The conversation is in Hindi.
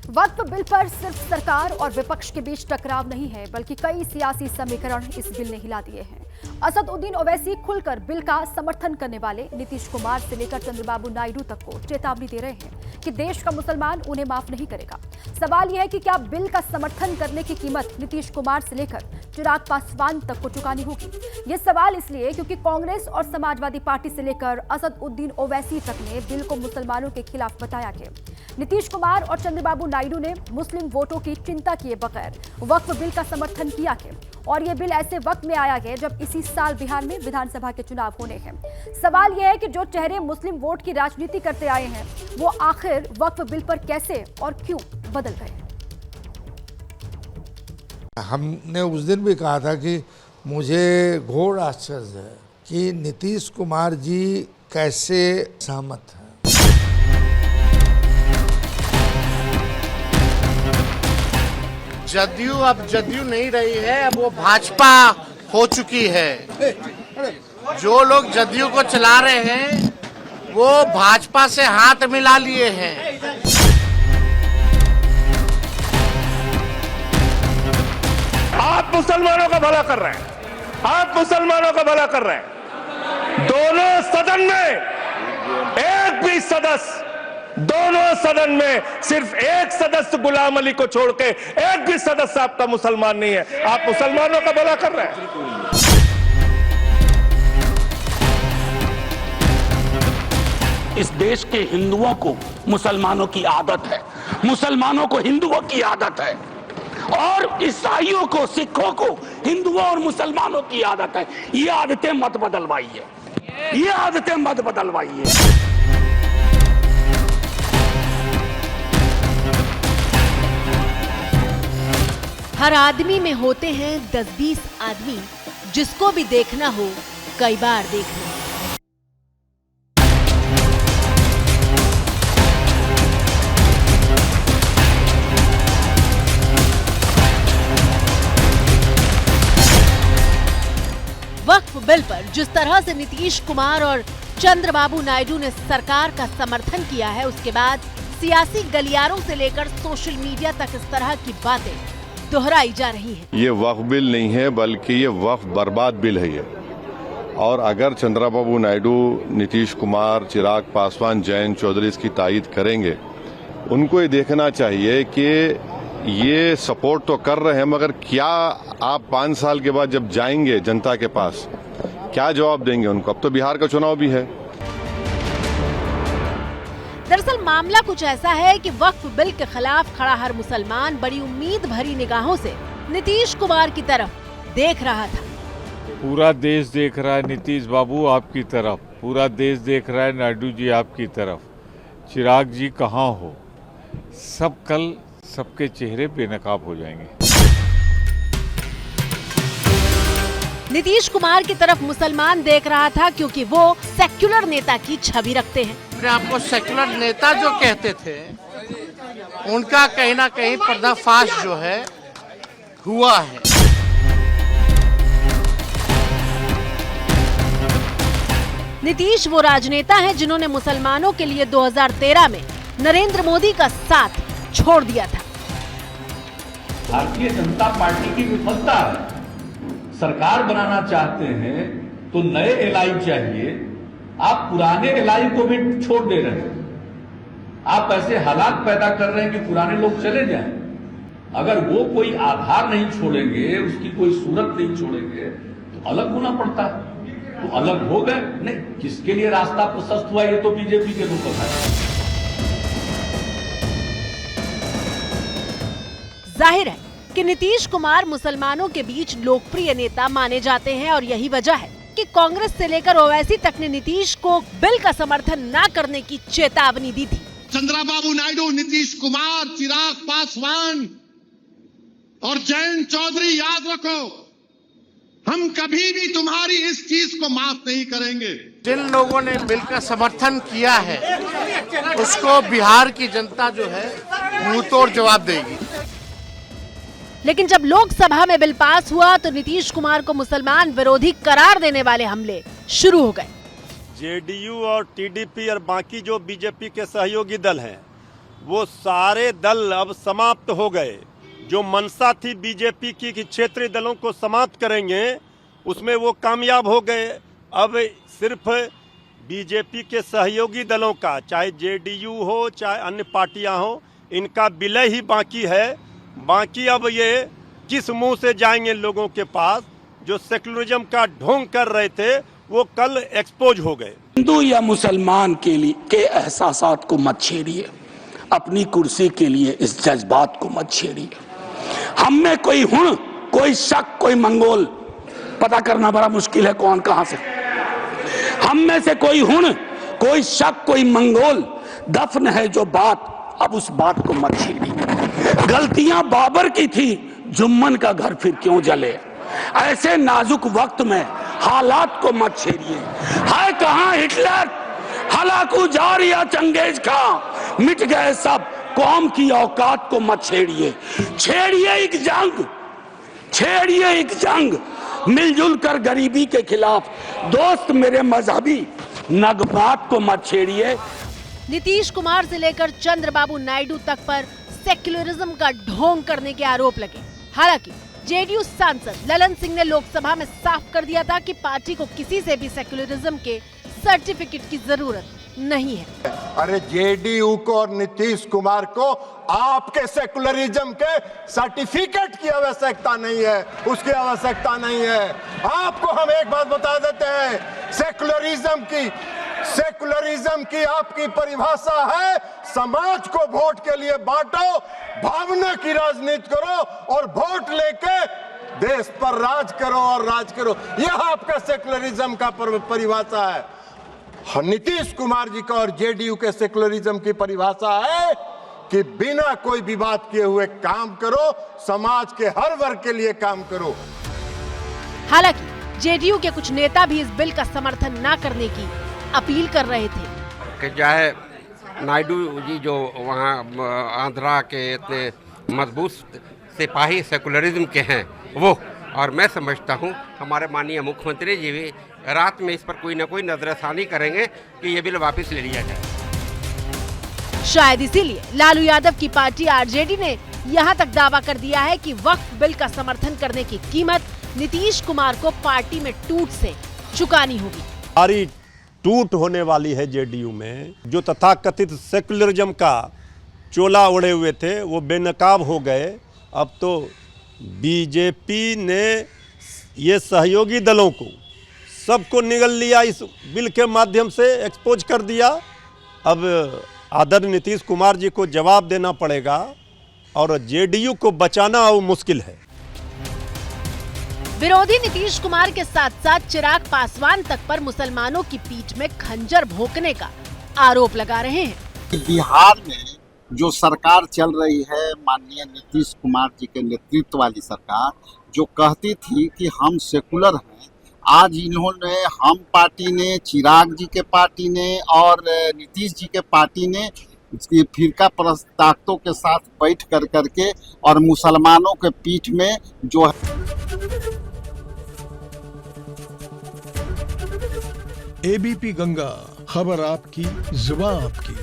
वक्फ बिल पर सिर्फ सरकार और विपक्ष के बीच टकराव नहीं है, बल्कि कई सियासी समीकरण इस बिल ने हिला दिए हैं। असदुद्दीन ओवैसी खुलकर बिल का समर्थन करने वाले नीतीश कुमार से लेकर चंद्रबाबू नायडू तक को चेतावनी दे रहे हैं कि देश का मुसलमान उन्हें माफ नहीं करेगा। सवाल यह है कि क्या बिल का समर्थन करने की कीमत नीतीश कुमार से लेकर चिराग पासवान तक को चुकानी होगी। ये सवाल इसलिए क्योंकि कांग्रेस और समाजवादी पार्टी से लेकर असदुद्दीन ओवैसी तक ने बिल को मुसलमानों के खिलाफ बताया कि नीतीश कुमार और चंद्रबाबू नायडू ने मुस्लिम वोटों की चिंता किए बगैर वक्फ बिल का समर्थन किया है और ये बिल ऐसे वक्त में आया है जब इसी साल बिहार में विधानसभा के चुनाव होने हैं। सवाल यह है कि जो चेहरे मुस्लिम वोट की राजनीति करते आए हैं वो आखिर वक्फ बिल पर कैसे और क्यों बदल गए। हमने उस दिन भी कहा था कि मुझे घोर आश्चर्य है कि नीतीश कुमार जी कैसे सहमत हैं। जदयू अब जदयू नहीं रही है, अब वो भाजपा हो चुकी है। जो लोग जदयू को चला रहे हैं वो भाजपा से हाथ मिला लिए हैं। आप मुसलमानों का भला कर रहे हैं, आप मुसलमानों का भला कर रहे हैं। दोनों सदन में एक भी सदस्य, दोनों सदन में सिर्फ एक सदस्य गुलाम अली को छोड़ के एक भी सदस्य आपका मुसलमान नहीं है। आप मुसलमानों का भला कर रहे हैं। इस देश के हिंदुओं को मुसलमानों की आदत है, मुसलमानों को हिंदुओं की आदत है और ईसाइयों को, सिखों को हिंदुओं और मुसलमानों की आदत है। ये आदतें मत बदलवाइए, ये आदतें मत बदलवाइए। हर आदमी में होते हैं 10-20 आदमी, जिसको भी देखना हो कई बार देख लो। वक्फ बिल पर जिस तरह से नीतीश कुमार और चंद्रबाबू नायडू ने सरकार का समर्थन किया है, उसके बाद सियासी गलियारों से लेकर सोशल मीडिया तक इस तरह की बातें दोहराई जा रही है। ये वक्फ बिल नहीं है, बल्कि ये वक्फ बर्बाद बिल है ये। और अगर चंद्रबाबू नायडू, नीतीश कुमार, चिराग पासवान, जयंत चौधरी इसकी तायीद करेंगे, उनको ये देखना चाहिए कि ये सपोर्ट तो कर रहे हैं, मगर क्या आप 5 साल के बाद जब जाएंगे जनता के पास, क्या जवाब देंगे उनको। अब तो बिहार का चुनाव भी है। दरअसल मामला कुछ ऐसा है कि वक्फ बिल के खिलाफ खड़ा हर मुसलमान बड़ी उम्मीद भरी निगाहों से नीतीश कुमार की तरफ देख रहा था। पूरा देश देख रहा है नीतीश बाबू आपकी तरफ, पूरा देश देख रहा है नायडू जी आपकी तरफ। चिराग जी कहाँ हो, सब कल सबके चेहरे बेनकाब हो जाएंगे। नीतीश कुमार की तरफ मुसलमान देख रहा था क्योंकि वो सेक्युलर नेता की छवि रखते हैं। अपने आपको सेक्युलर नेता जो कहते थे, उनका कहीं ना कहीं पर्दाफाश जो है हुआ है। नीतीश वो राजनेता हैं जिन्होंने मुसलमानों के लिए 2013 में नरेंद्र मोदी का साथ छोड़ दिया था। भारतीय जनता पार्टी की विफलता है। सरकार बनाना चाहते हैं तो नए एलआई चाहिए, आप पुराने एलआई को भी छोड़ दे रहे हैं। आप ऐसे हालात पैदा कर रहे हैं कि पुराने लोग चले जाएं। अगर वो कोई आधार नहीं छोड़ेंगे, उसकी कोई सूरत नहीं छोड़ेंगे तो अलग होना पड़ता है। तो अलग हो गए नहीं, किसके लिए रास्ता प्रशस्त हुआ ये तो बीजेपी के लोग बताएं। जाहिर है कि नीतीश कुमार मुसलमानों के बीच लोकप्रिय नेता माने जाते हैं और यही वजह है कि कांग्रेस से लेकर ओवैसी तक ने नीतीश को बिल का समर्थन न करने की चेतावनी दी थी। चंद्रबाबू नायडू, नीतीश कुमार, चिराग पासवान और जयंत चौधरी, याद रखो, हम कभी भी तुम्हारी इस चीज को माफ नहीं करेंगे। जिन लोगों ने बिल का समर्थन किया है उसको बिहार की जनता जो है मुंह तोड़ जवाब देगी। लेकिन जब लोकसभा में बिल पास हुआ तो नीतीश कुमार को मुसलमान विरोधी करार देने वाले हमले शुरू हो गए। जेडीयू और टीडीपी और बाकी जो बीजेपी के सहयोगी दल हैं, वो सारे दल अब समाप्त हो गए। जो मंशा थी बीजेपी की कि क्षेत्रीय दलों को समाप्त करेंगे, उसमें वो कामयाब हो गए। अब सिर्फ बीजेपी के सहयोगी दलों का, चाहे जेडीयू हो चाहे अन्य पार्टियां हो, इनका विलय ही बाकी है। बाकी अब ये किस मुंह से जाएंगे लोगों के पास। जो सेकुलरिज्म का ढोंग कर रहे थे वो कल एक्सपोज हो गए। हिंदू या मुसलमान के लिए के एहसासात को मत छेड़िए, अपनी कुर्सी के लिए इस जज्बात को मत छेड़िए। हम में कोई हुण, कोई शक, कोई मंगोल, पता करना बड़ा मुश्किल है कौन कहां से। हम में से कोई हुण, कोई शक, कोई मंगोल, दफन है जो बात, अब उस बात को मत छेड़िए। गलतियां बाबर की थी, जुम्मन का घर फिर क्यों जले। ऐसे नाजुक वक्त में हालात को मत छेड़िए। है कहां हिटलर, हलाकू जार या चंगेज खां, मिट गए सब, कौम की औकात को मत छेड़िए। छेड़िए एक जंग, छेड़िए एक जंग, मिलजुल कर गरीबी के खिलाफ। दोस्त मेरे मजहबी नगमात को मत छेड़िए। नीतीश कुमार से लेकर चंद्रबाबू नायडू तक पर सेक्युलरिज्म का ढोंग करने के आरोप लगे। हालांकि जेडीयू सांसद ललन सिंह ने लोकसभा में साफ कर दिया था कि पार्टी को किसी से भी सेक्युलरिज्म के सर्टिफिकेट की जरूरत नहीं है। अरे जेडीयू को और नीतीश कुमार को आपके सेकुलरिज्म के सर्टिफिकेट की आवश्यकता नहीं है, उसकी आवश्यकता नहीं है। आपको हम एक बात बता देते हैं, सेकुलरिज्म की आपकी परिभाषा है समाज को वोट के लिए बांटो, भावना की राजनीति करो और वोट लेके देश पर राज करो और राज करो। यह आपका सेकुलरिज्म का परिभाषा है। नीतीश कुमार जी का और जेडीयू के सेकुलरिज्म की परिभाषा है कि बिना कोई विवाद किए हुए काम करो, समाज के हर वर्ग के लिए काम करो। हालांकि जेडीयू के कुछ नेता भी इस बिल का समर्थन न करने की अपील कर रहे थे कि चाहे नायडू जी जो वहाँ आंध्रा के इतने मजबूत सिपाही सेकुलरिज्म के हैं वो, और मैं समझता हूँ हमारे माननीय मुख्यमंत्री जी भी रात में इस पर कोई न कोई नजरसानी करेंगे कि ये बिल वापस ले लिया जाए। शायद इसीलिए लालू यादव की पार्टी आरजेडी ने यहाँ तक दावा कर दिया है कि वक्फ बिल का समर्थन करने की कीमत नीतीश कुमार को पार्टी में टूट से चुकानी होगी। सारी टूट होने वाली है जेडीयू में। जो तथाकथित सेकुलरिज्म का चोला ओढ़े हुए थे वो बेनकाब हो गए। अब तो बीजेपी ने ये सहयोगी दलों को सबको निगल लिया, इस बिल के माध्यम से एक्सपोज कर दिया। अब आदरणीय नीतीश कुमार जी को जवाब देना पड़ेगा और जेडीयू को बचाना अब मुश्किल है। विरोधी नीतीश कुमार के साथ साथ चिराग पासवान तक पर मुसलमानों की पीठ में खंजर भोंकने का आरोप लगा रहे हैं। बिहार में जो सरकार चल रही है माननीय नीतीश कुमार जी के नेतृत्व वाली सरकार, जो कहती थी कि हम सेकुलर हैं, आज इन्होंने हम पार्टी ने, चिराग जी के पार्टी ने और नीतीश जी के पार्टी ने फिरका परस्त ताकतों के साथ बैठ कर करके और मुसलमानों के पीठ में जो है। एबीपी गंगा, खबर आपकी, जुबान आपकी।